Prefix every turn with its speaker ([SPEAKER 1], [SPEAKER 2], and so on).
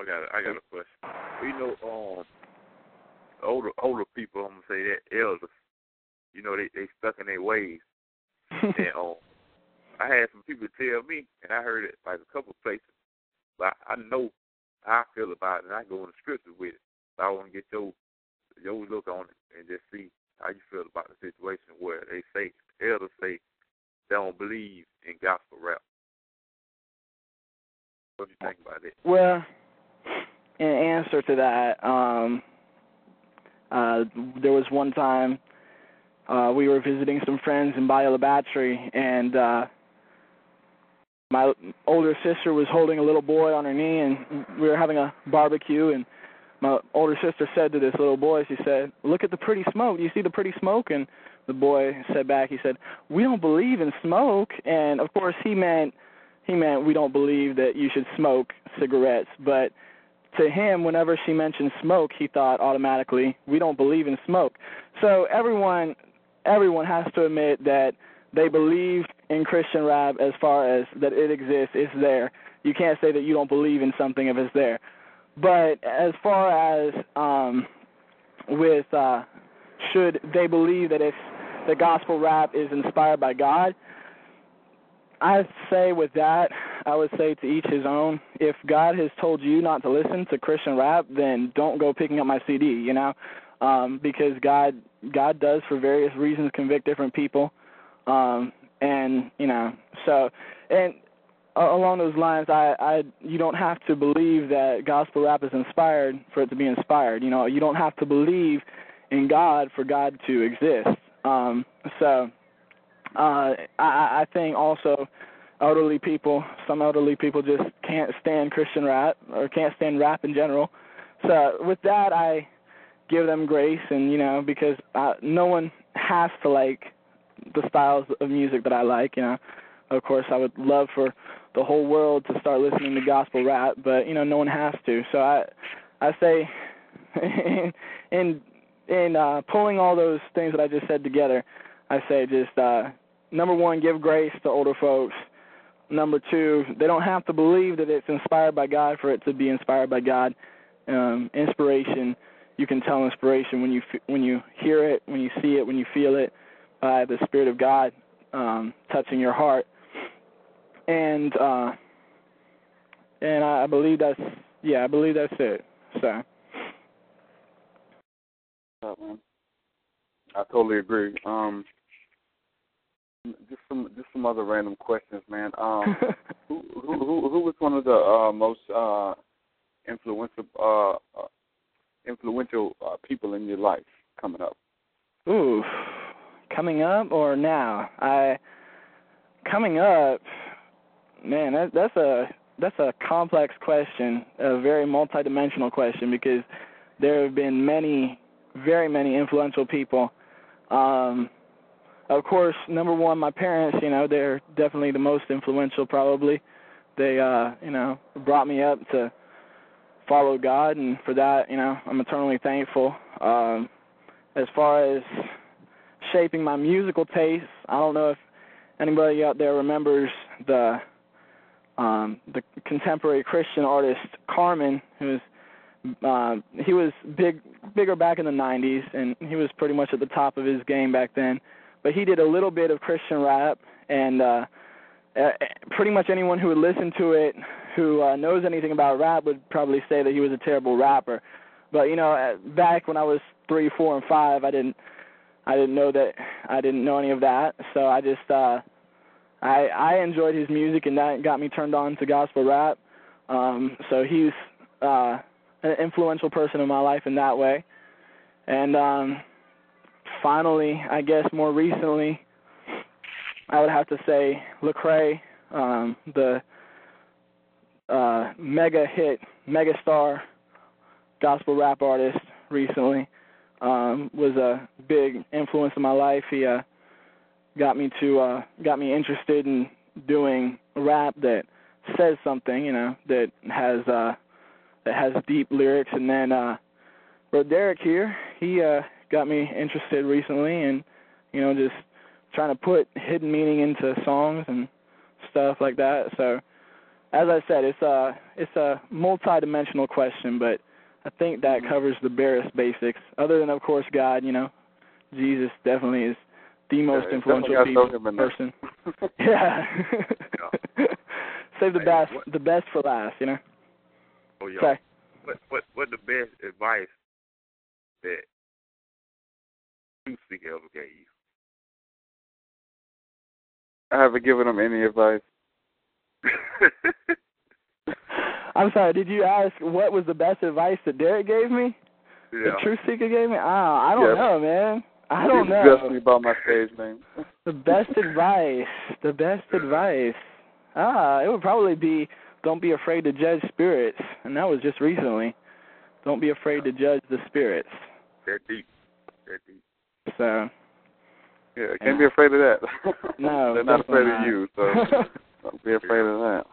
[SPEAKER 1] I got a question. Older people, I'm gonna say that elders, they stuck in their ways. And I had some people tell me, and I heard it like a couple of places, but I know how I feel about it, and I go in the scriptures with it. So I want to get your look on it and just see how you feel about the situation where elders say they don't believe in gospel rap. What do you think about it?
[SPEAKER 2] Well, in answer to that, there was one time we were visiting some friends in Bayou La Battery, and my older sister was holding a little boy on her knee, and we were having a barbecue, and my older sister said to this little boy, she said, "Look at the pretty smoke. Do you see the pretty smoke?" And the boy said back, he said, "We don't believe in smoke." And, of course, he meant we don't believe that you should smoke cigarettes. But to him, whenever she mentioned smoke, he thought automatically, we don't believe in smoke. So everyone has to admit that they believe in Christian rap as far as that it exists, it's there. You can't say that you don't believe in something if it's there. But as far as should they believe that if the gospel rap is inspired by God, I'd say with that, I would say to each his own. If God has told you not to listen to Christian rap, then don't go picking up my CD, because God does, for various reasons, convict different people. And along those lines, you don't have to believe that gospel rap is inspired for it to be inspired. You don't have to believe in God for God to exist. I think also some elderly people just can't stand Christian rap or can't stand rap in general. So with that, I give them grace, and because no one has to like the styles of music that I like. Of course, I would love for the whole world to start listening to gospel rap, but no one has to. So I say, in pulling all those things that I just said together, I say just number one, give grace to older folks. Number two, they don't have to believe that it's inspired by God for it to be inspired by God. Inspiration, you can tell inspiration when you hear it, when you see it, when you feel it, by the Spirit of God touching your heart. And I believe that's it. So.
[SPEAKER 3] I totally agree. Just some other random questions, man. Who was one of the most influential people in your life coming up?
[SPEAKER 2] Ooh, coming up or now? Coming up, man, that's a complex question, a very multidimensional question, because there have been very many influential people. Of course, number one, my parents, they're definitely the most influential probably. They, brought me up to follow God, and for that, I'm eternally thankful. As far as shaping my musical tastes, I don't know if anybody out there remembers the contemporary Christian artist Carmen, he was bigger back in the 90s, and he was pretty much at the top of his game back then. But he did a little bit of Christian rap, and pretty much anyone who would listen to it, who knows anything about rap, would probably say that he was a terrible rapper. But back when I was 3, 4, and 5, I didn't know any of that. So I just I enjoyed his music, and that got me turned on to gospel rap. So he's an influential person in my life in that way. And finally, I guess more recently, I would have to say Lecrae, the megastar gospel rap artist recently, was a big influence in my life. He got me interested in doing rap that says something, that has deep lyrics. And then Brother Derek here, he got me interested recently in, just trying to put hidden meaning into songs and stuff like that. So as I said, it's a multi-dimensional question, but I think that covers the barest basics. Other than, of course, God, Jesus definitely is the most influential person. Yeah. Save the best for last,
[SPEAKER 1] Oh, yeah.
[SPEAKER 2] Sorry.
[SPEAKER 1] What the best advice that TruthSeekah ever gave you?
[SPEAKER 3] I haven't given them any advice.
[SPEAKER 2] I'm sorry, did you ask what was the best advice that Derek gave me?
[SPEAKER 1] Yeah.
[SPEAKER 2] The TruthSeekah gave me? I don't know, man. I don't know.
[SPEAKER 3] You asked me about my stage name.
[SPEAKER 2] The best advice. It would probably be, don't be afraid to judge spirits. And that was just recently. Don't be afraid to judge the spirits.
[SPEAKER 1] That deep.
[SPEAKER 2] So.
[SPEAKER 3] Yeah, can't be afraid of that.
[SPEAKER 2] No.
[SPEAKER 3] They're not afraid of you, so don't be afraid of that.